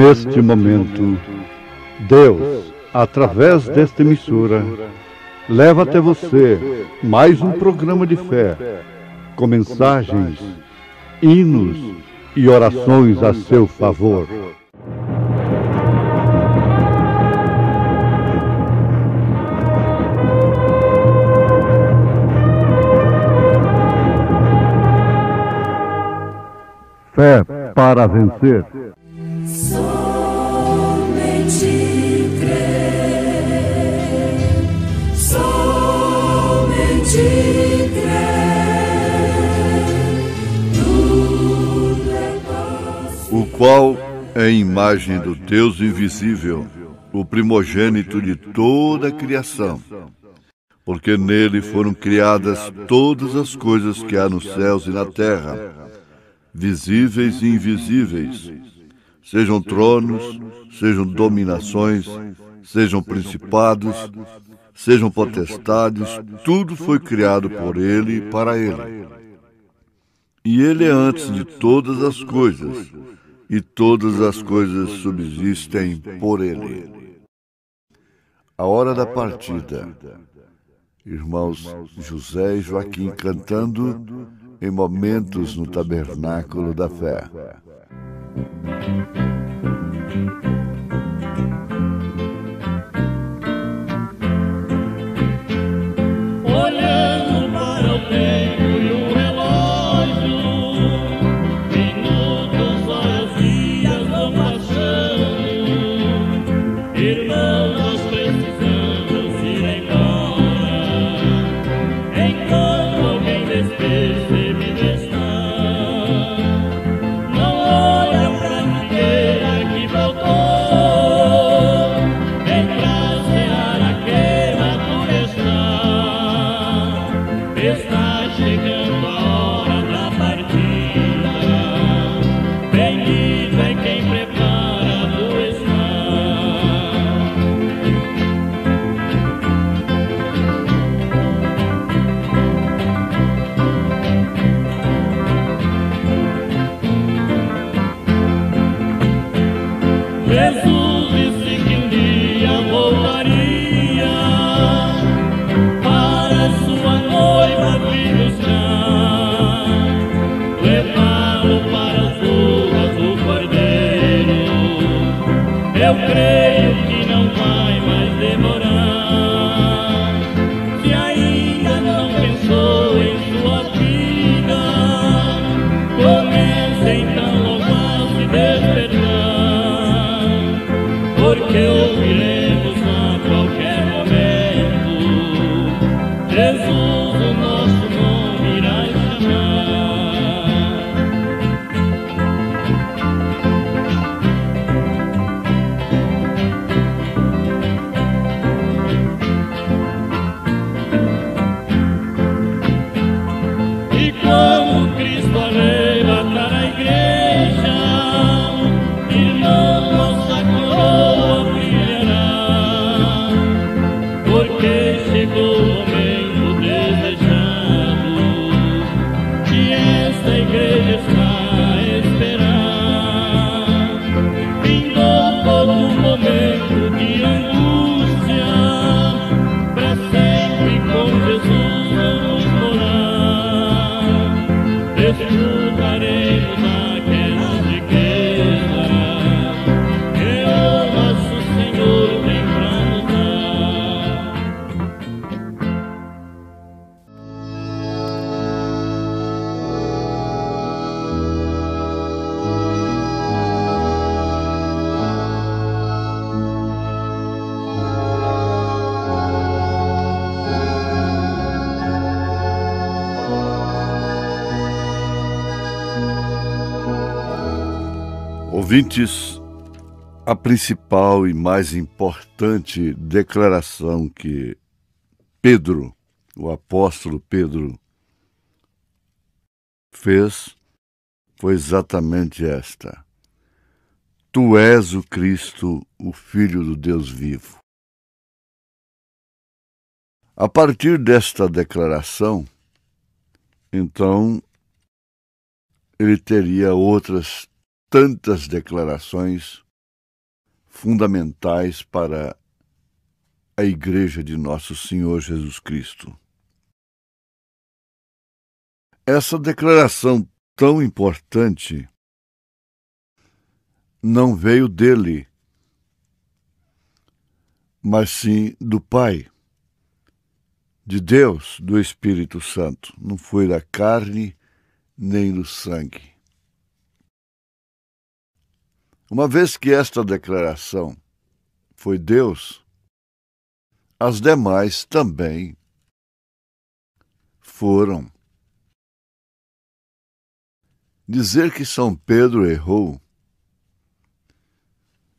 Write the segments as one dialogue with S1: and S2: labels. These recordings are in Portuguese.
S1: neste momento, Deus, através desta emissora, leva até você mais um programa de fé, com mensagens, hinos e orações a seu favor. Fé para vencer.
S2: Somente crer, somente crer, tudo é possível.
S3: O qual é a imagem do Deus invisível, o primogênito de toda a criação, porque nele foram criadas todas as coisas que há nos céus e na terra, visíveis e invisíveis, sejam tronos, sejam dominações, sejam principados, sejam potestades, tudo foi criado por ele e para ele. E ele é antes de todas as coisas, e todas as coisas subsistem por ele. A hora da partida. Irmãos José e Joaquim cantando em Momentos no Tabernáculo da Fé.
S4: Olhando para o tempo e o relógio, minutos, horas, dias vão passando. Irmãos, nós precisamos ir embora, enquanto alguém despercebido está. Não olha pra ninguém que voltou, vem pra seara que madura está. Está chegando a hora da partida, bendito é quem preparado está. Jesus disse que um dia voltaria para sua noiva vir buscar, levá-lo para as ruas do Cordeiro. Eu creio que não vai mais demorar. Se ainda não pensou em sua vida, comece então logo a se despertar, porque ouviremos a qualquer momento Jesus, o nosso nome irá chamar. E quando Cristo arrebatar a igreja, irmão, nossa coroa brilhará, porque chegou o momento desejado que esta igreja está a esperar. Vindou todo um momento de angústia, pra sempre com Jesus vamos morar. Desfrutaremos daquelas riquezas que o nosso Senhor tem pra nos dar.
S3: Ouvintes, a principal e mais importante declaração que Pedro, o apóstolo Pedro, fez foi exatamente esta: Tu és o Cristo, o Filho do Deus vivo. A partir desta declaração, então, ele teria outras tantas declarações fundamentais para a Igreja de Nosso Senhor Jesus Cristo. Essa declaração tão importante não veio dele, mas sim do Pai, de Deus, do Espírito Santo. Não foi da carne nem do sangue. Uma vez que esta declaração foi Deus, as demais também foram. Dizer que São Pedro errou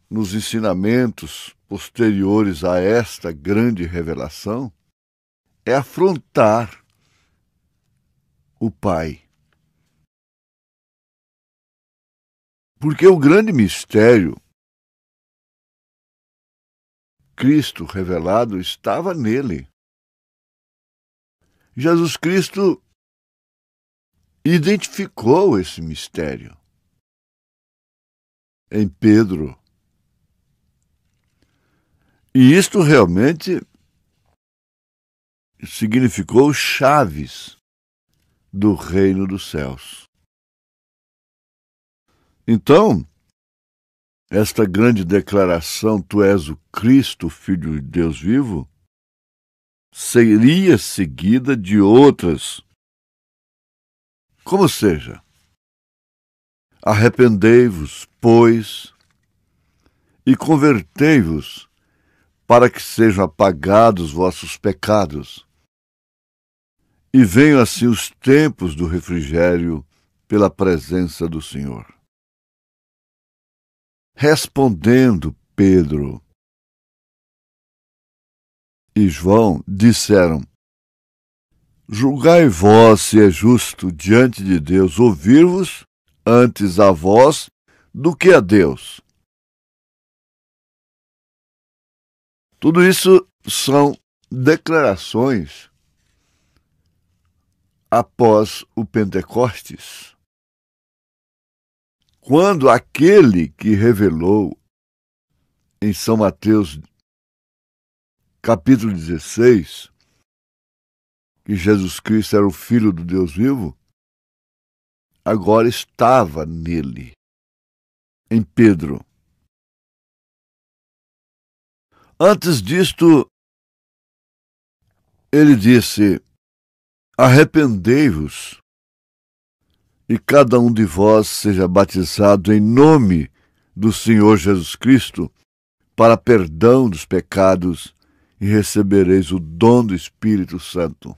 S3: nos ensinamentos posteriores a esta grande revelação é afrontar o Pai. Porque o grande mistério, Cristo revelado, estava nele. Jesus Cristo identificou esse mistério em Pedro. E isto realmente significou chaves do reino dos céus. Então, esta grande declaração, tu és o Cristo, Filho de Deus vivo, seria seguida de outras. Como seja, arrependei-vos, pois, e convertei-vos, para que sejam apagados vossos pecados, e venham assim os tempos do refrigério pela presença do Senhor. Respondendo Pedro e João, disseram: julgai vós se é justo diante de Deus ouvir-vos antes a vós do que a Deus. Tudo isso são declarações após o Pentecostes, quando aquele que revelou em São Mateus, capítulo 16, que Jesus Cristo era o Filho do Deus vivo, agora estava nele, em Pedro. Antes disto, ele disse: arrependei-vos, e cada um de vós seja batizado em nome do Senhor Jesus Cristo, para perdão dos pecados, e recebereis o dom do Espírito Santo.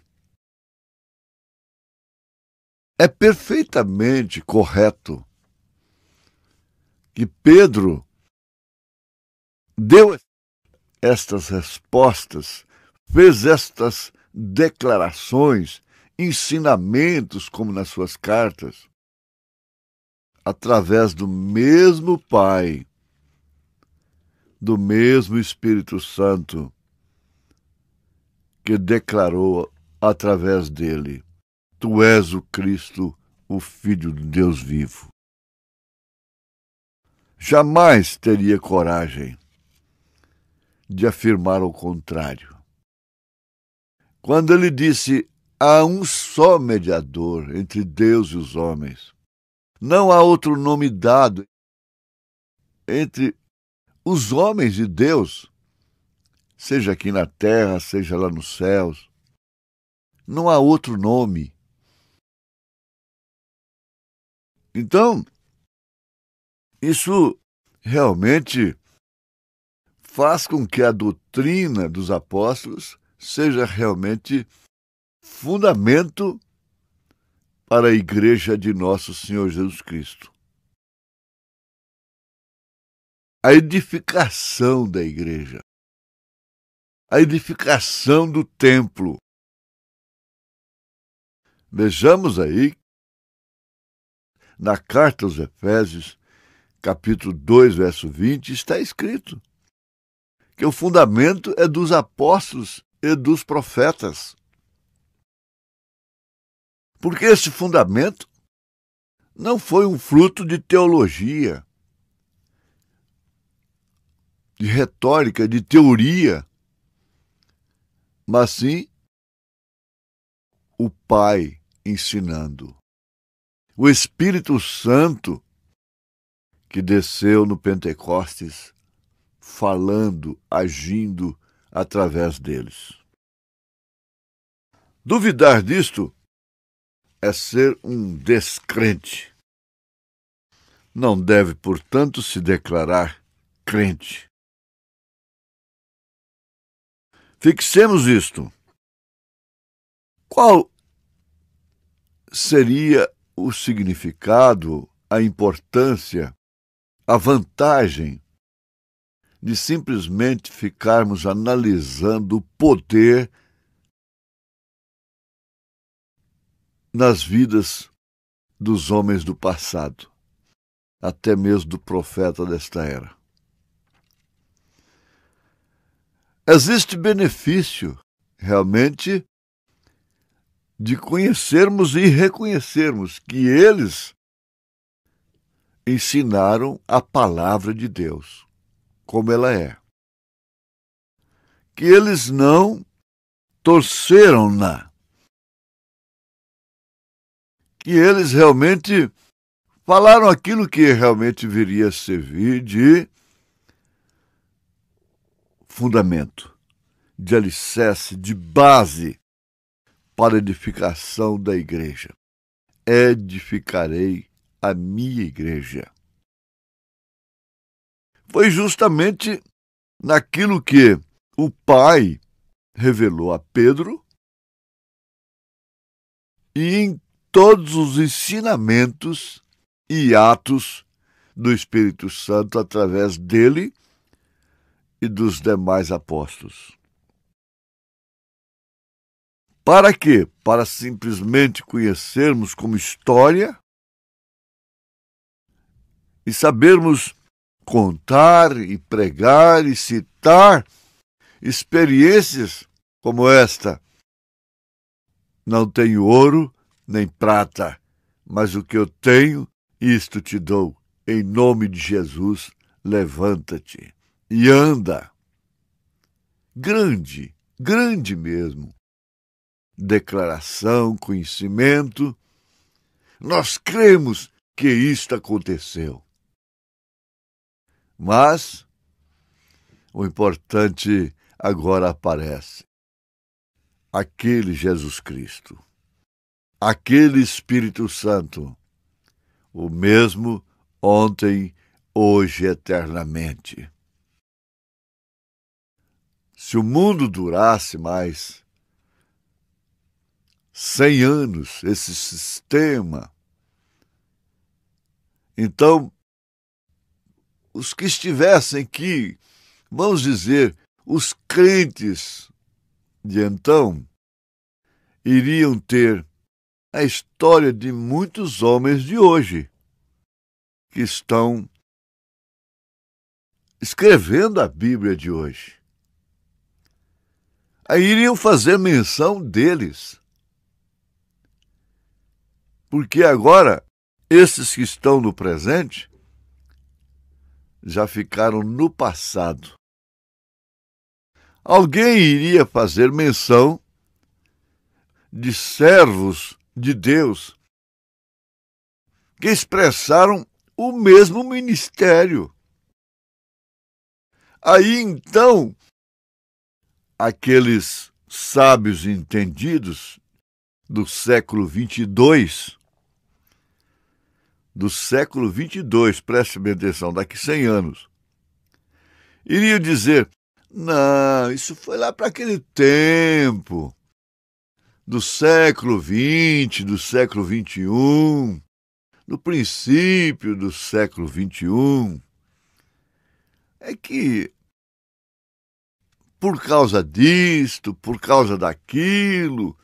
S3: É perfeitamente correto que Pedro deu estas respostas, fez estas declarações, ensinamentos, como nas suas cartas, através do mesmo Pai, do mesmo Espírito Santo, que declarou através dele: tu és o Cristo, o Filho de Deus vivo. Jamais teria coragem de afirmar o contrário. Quando ele disse: há um só mediador entre Deus e os homens, não há outro nome dado entre os homens e Deus, seja aqui na terra, seja lá nos céus, não há outro nome. Então, isso realmente faz com que a doutrina dos apóstolos seja realmente fundamento para a Igreja de Nosso Senhor Jesus Cristo. A edificação da Igreja, a edificação do templo. Vejamos aí, na carta aos Efésios, capítulo 2, verso 20, está escrito que o fundamento é dos apóstolos e dos profetas. Porque esse fundamento não foi um fruto de teologia. de retórica, de teoria, mas sim o Pai ensinando. O Espírito Santo que desceu no Pentecostes, falando, agindo através deles. Duvidar disto é ser um descrente. Não deve, portanto, se declarar crente. Fixemos isto. Qual seria o significado, a importância, a vantagem de simplesmente ficarmos analisando o poder nas vidas dos homens do passado, até mesmo do profeta desta era? Existe benefício, realmente, de conhecermos e reconhecermos que eles ensinaram a palavra de Deus, como ela é. Que eles não torceram-na. Que eles realmente falaram aquilo que realmente viria a servir de fundamento, de alicerce, de base para a edificação da igreja. Edificarei a minha igreja. Foi justamente naquilo que o Pai revelou a Pedro e em todos os ensinamentos e atos do Espírito Santo através dele e dos demais apóstolos. Para quê? Para simplesmente conhecermos como história e sabermos contar e pregar e citar experiências como esta. Não tenho ouro nem prata, mas o que eu tenho, isto te dou. Em nome de Jesus, levanta-te e anda. Grande, grande mesmo. Declaração, conhecimento. Nós cremos que isto aconteceu. Mas o importante agora aparece. Aquele Jesus Cristo, aquele Espírito Santo, o mesmo ontem, hoje, eternamente. Se o mundo durasse mais 100 anos, esse sistema, então, os que estivessem aqui, vamos dizer, os crentes de então, iriam ter a história de muitos homens de hoje, que estão escrevendo a Bíblia de hoje. Aí iriam fazer menção deles. Porque agora, esses que estão no presente, já ficaram no passado. Alguém iria fazer menção de servos de Deus que expressaram o mesmo ministério. Aí então, aqueles sábios entendidos do século 22, preste bem atenção, daqui 100 anos, iriam dizer, não, isso foi lá para aquele tempo, do século XX, do século XXI, no princípio do século XXI, é que por causa disto, por causa daquilo,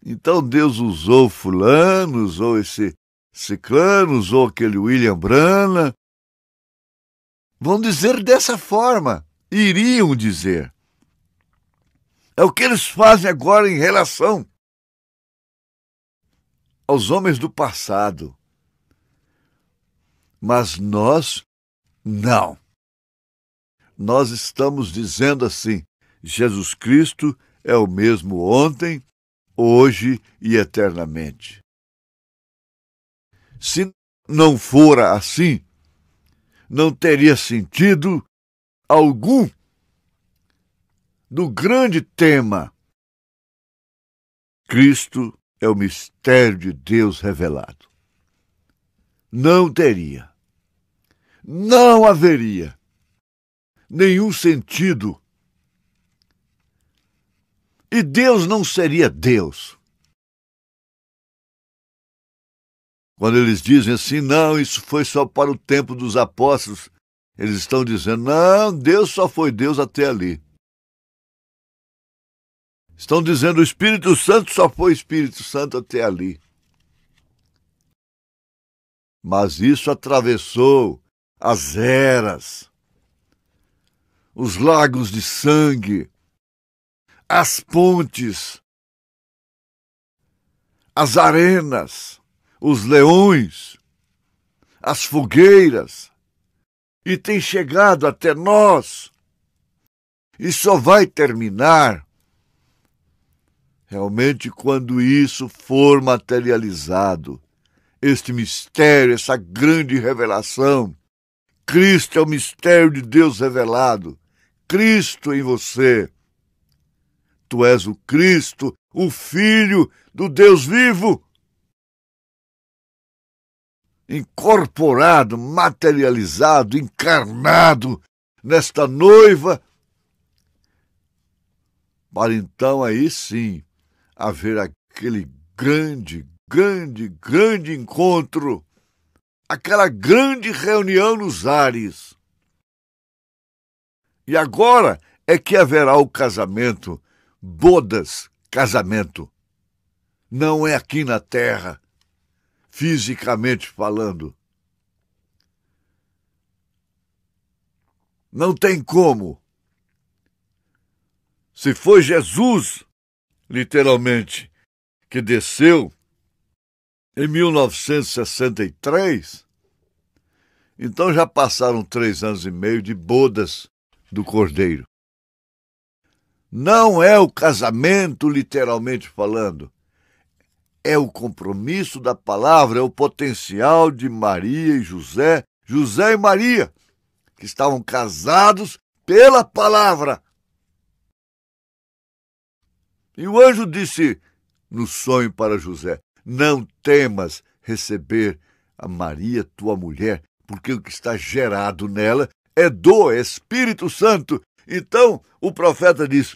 S3: então Deus usou fulano, usou esse ciclano, usou aquele William Branham. Vão dizer dessa forma, iriam dizer. É o que eles fazem agora em relação aos homens do passado. Mas nós, não. nós estamos dizendo assim: Jesus Cristo é o mesmo ontem, hoje e eternamente. Se não fora assim, não teria sentido algum do grande tema. Cristo é o mistério de Deus revelado. Não teria, não haveria nenhum sentido. E Deus não seria Deus. Quando eles dizem assim, não, isso foi só para o tempo dos apóstolos, eles estão dizendo, não, Deus só foi Deus até ali. Estão dizendo, o Espírito Santo só foi Espírito Santo até ali. Mas isso atravessou as eras, os lagos de sangue, as pontes, as arenas, os leões, as fogueiras, e tem chegado até nós, e só vai terminar realmente quando isso for materializado. Este mistério, essa grande revelação. Cristo é o mistério de Deus revelado. Cristo em você. Tu és o Cristo, o Filho do Deus vivo. Incorporado, materializado, encarnado nesta noiva. Para então aí sim haver aquele grande encontro, aquela grande reunião nos ares. E agora é que haverá o casamento, bodas, casamento. Não é aqui na terra, fisicamente falando. Não tem como. Se foi Jesus, literalmente, que desceu em 1963, então já passaram 3 anos e meio de bodas do Cordeiro. Não é o casamento, literalmente falando, é o compromisso da palavra, é o potencial de Maria e José, José e Maria, que estavam casados pela palavra. E o anjo disse no sonho para José, não temas receber a Maria, tua mulher, porque o que está gerado nela é do Espírito Santo. Então, o profeta diz,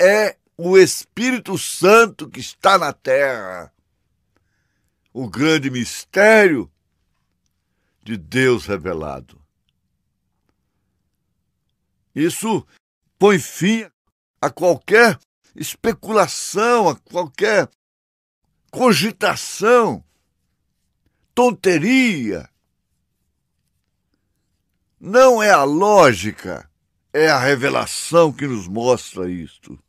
S3: é o Espírito Santo que está na terra. O grande mistério de Deus revelado. Isso põe fim a qualquer especulação, a qualquer cogitação, tonteria. Não é a lógica, é a revelação que nos mostra isto.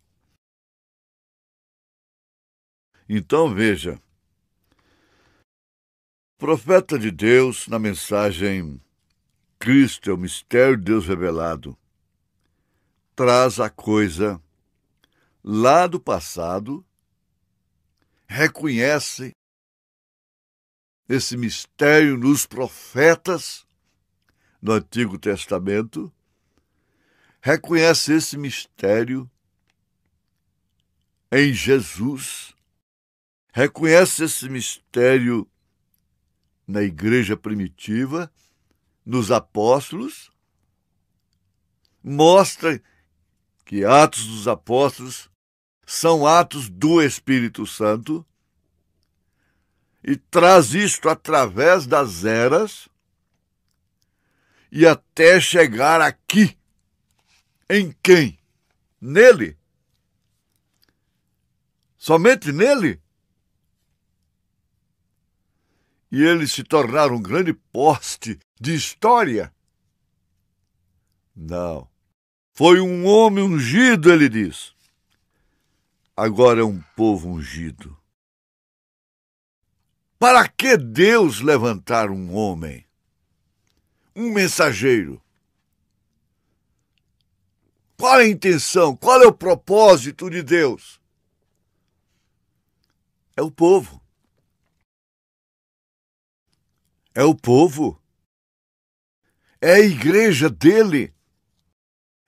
S3: Então veja, o profeta de Deus, na mensagem Cristo é o mistério de Deus revelado, traz a coisa lá do passado, reconhece esse mistério nos profetas no Antigo Testamento, reconhece esse mistério em Jesus, reconhece esse mistério na igreja primitiva, nos apóstolos, mostra que Atos dos Apóstolos são atos do Espírito Santo e traz isto através das eras e até chegar aqui. Em quem? Nele. Somente nele. E ele se tornar um grande poste de história. Não. Foi um homem ungido, ele diz. Agora é um povo ungido. Para que Deus levantar um homem? Um mensageiro? Qual é a intenção? Qual é o propósito de Deus? É o povo. É o povo. É a igreja dele.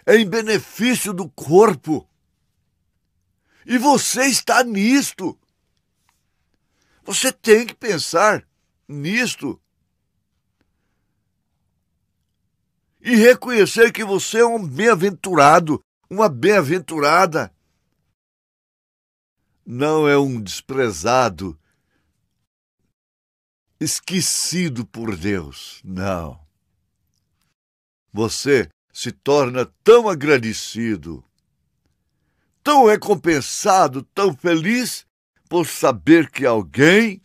S3: É em benefício do corpo. E você está nisto. Você tem que pensar nisto. E reconhecer que você é um bem-aventurado, uma bem-aventurada. Não é um desprezado, esquecido por Deus. Não. Você se torna tão agradecido, tão recompensado, tão feliz por saber que alguém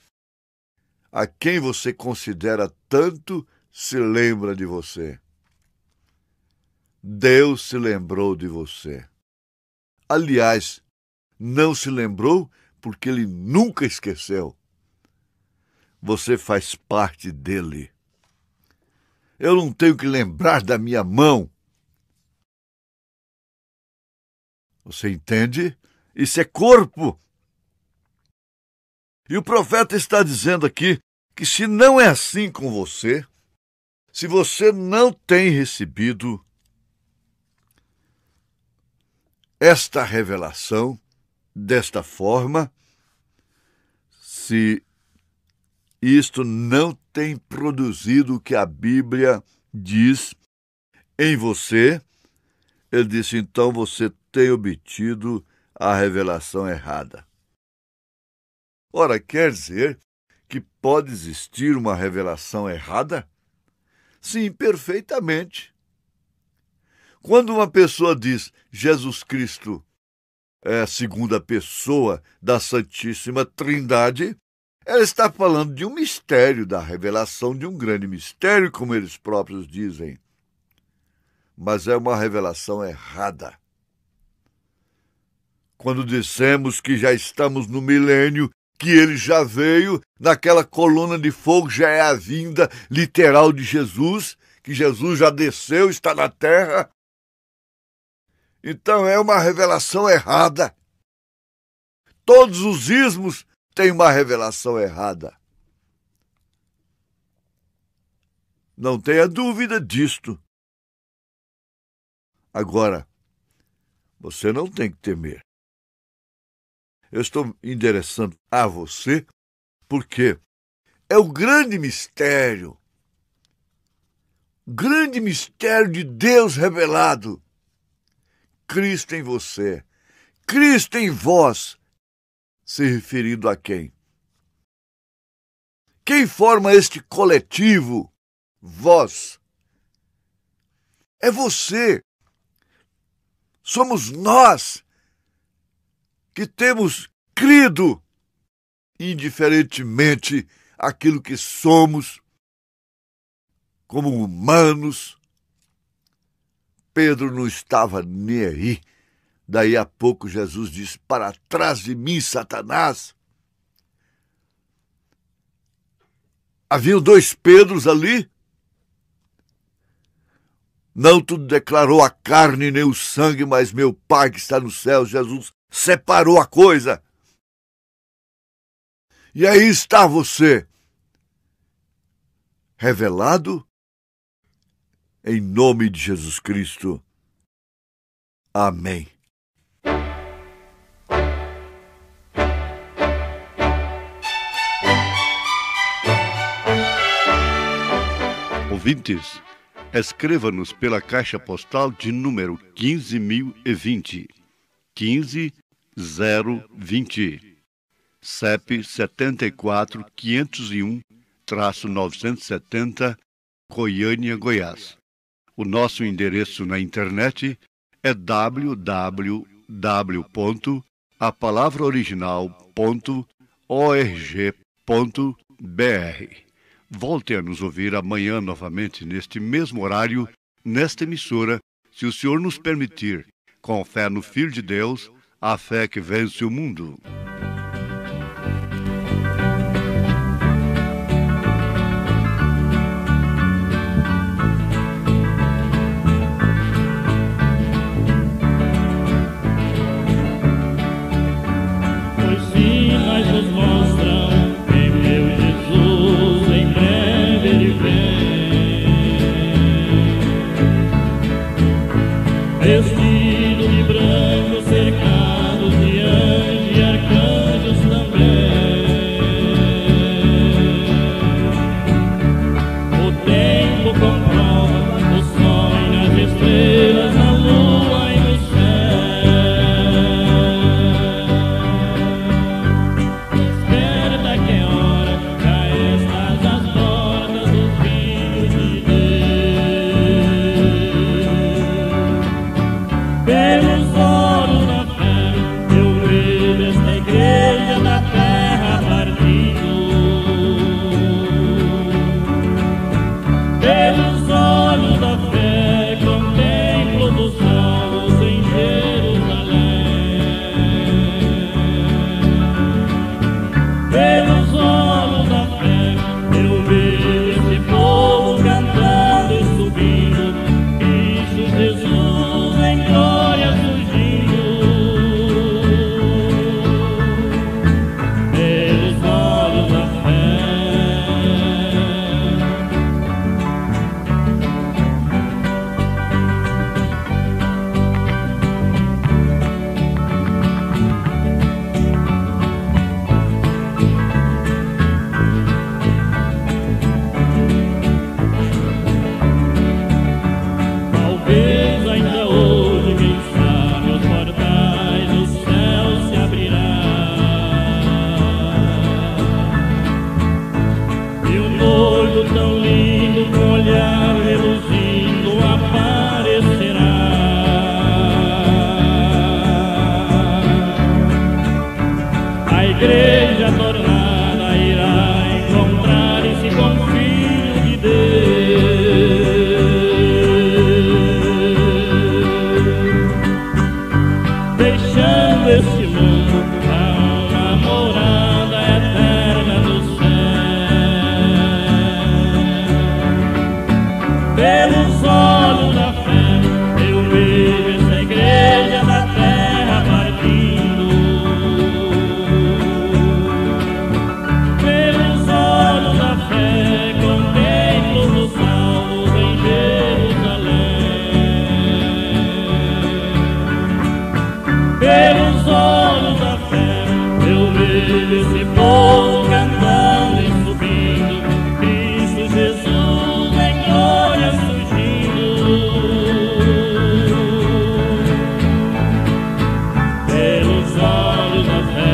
S3: a quem você considera tanto se lembra de você. Deus se lembrou de você. Aliás, não se lembrou porque Ele nunca esqueceu. Você faz parte dele. Eu não tenho que lembrar da minha mão. Você entende? Isso é corpo. E o profeta está dizendo aqui que se não é assim com você, se você não tem recebido esta revelação desta forma, se isto não tem produzido o que a Bíblia diz em você, ele disse, então você tem obtido a revelação errada. Ora, quer dizer que pode existir uma revelação errada? Sim, perfeitamente. Quando uma pessoa diz Jesus Cristo é a segunda pessoa da Santíssima Trindade, ela está falando de um mistério, da revelação de um grande mistério, como eles próprios dizem. Mas é uma revelação errada. Quando dissemos que já estamos no milênio, que ele já veio, naquela coluna de fogo já é a vinda literal de Jesus, que Jesus já desceu, está na terra. Então é uma revelação errada. Todos os ismos têm uma revelação errada. Não tenha dúvida disto. Agora, você não tem que temer. Eu estou endereçando a você porque é o grande mistério de Deus revelado. Cristo em você, Cristo em vós, se referindo a quem? Quem forma este coletivo? Vós. É você. Somos nós que temos crido, indiferentemente aquilo que somos, como humanos. Pedro não estava nem aí. Daí a pouco Jesus diz, para trás de mim, Satanás. Havia 2 Pedros ali. Não tudo declarou a carne nem o sangue, mas meu Pai que está no céu, Jesus, separou a coisa. E aí está você, revelado em nome de Jesus Cristo. Amém.
S1: Ouvintes, escreva-nos pela caixa postal de número 15.020, 15020, CEP 74.501-970, Goiânia, Goiás. O nosso endereço na internet é www.apalavraoriginal.org.br. Volte a nos ouvir amanhã novamente neste mesmo horário, nesta emissora, se o Senhor nos permitir, com fé no Filho de Deus, a fé que vence o mundo.
S4: nos mostram que meu Jesus em breve ele vem. Vestido de branco, cercado de anjos e arcanjos também. O tempo comprova o sol e as estrelas, na lua e no céu. Desperta que é hora, já estás às portas dos filhos de Deus. Pelos olhos da fé, eu vejo esta igreja da terra partindo. Pelos olhos da fé, contemplo dos salvos em Jerusalém. Pelos olhos da fé, eu vejo esse povo cantando e subindo, Cristo Jesus em glória surgindo. Pelos olhos da fé. Talvez ainda hoje, quem sabe, os portais do céu se abrirá e um noivo tão lindo, com olhar reluzindo, aparecerá. A igreja tornada irá encontrar-se com o Filho de Deus. Deixando este mundo para uma morada eterna no céu. Pelos olhos da fé, eu vejo essa igreja da terra partindo. Pelos olhos da fé, contemplo os salvos em Jerusalém. Pelos olhos da fé, eu vejo esse povo cantando e subindo, Cristo Jesus em glória surgindo. Pelos olhos da fé.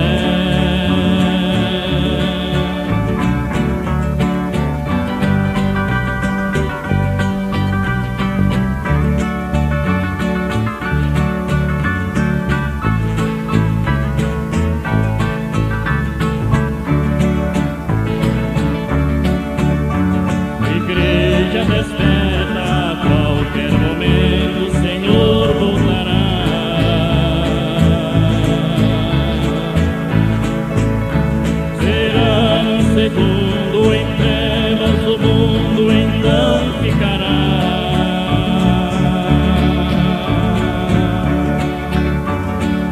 S4: Igreja desperta, a qualquer momento o Senhor voltará. Será um segundo, em trevas o mundo então ficará.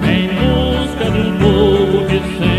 S4: Em busca de um povo que sempre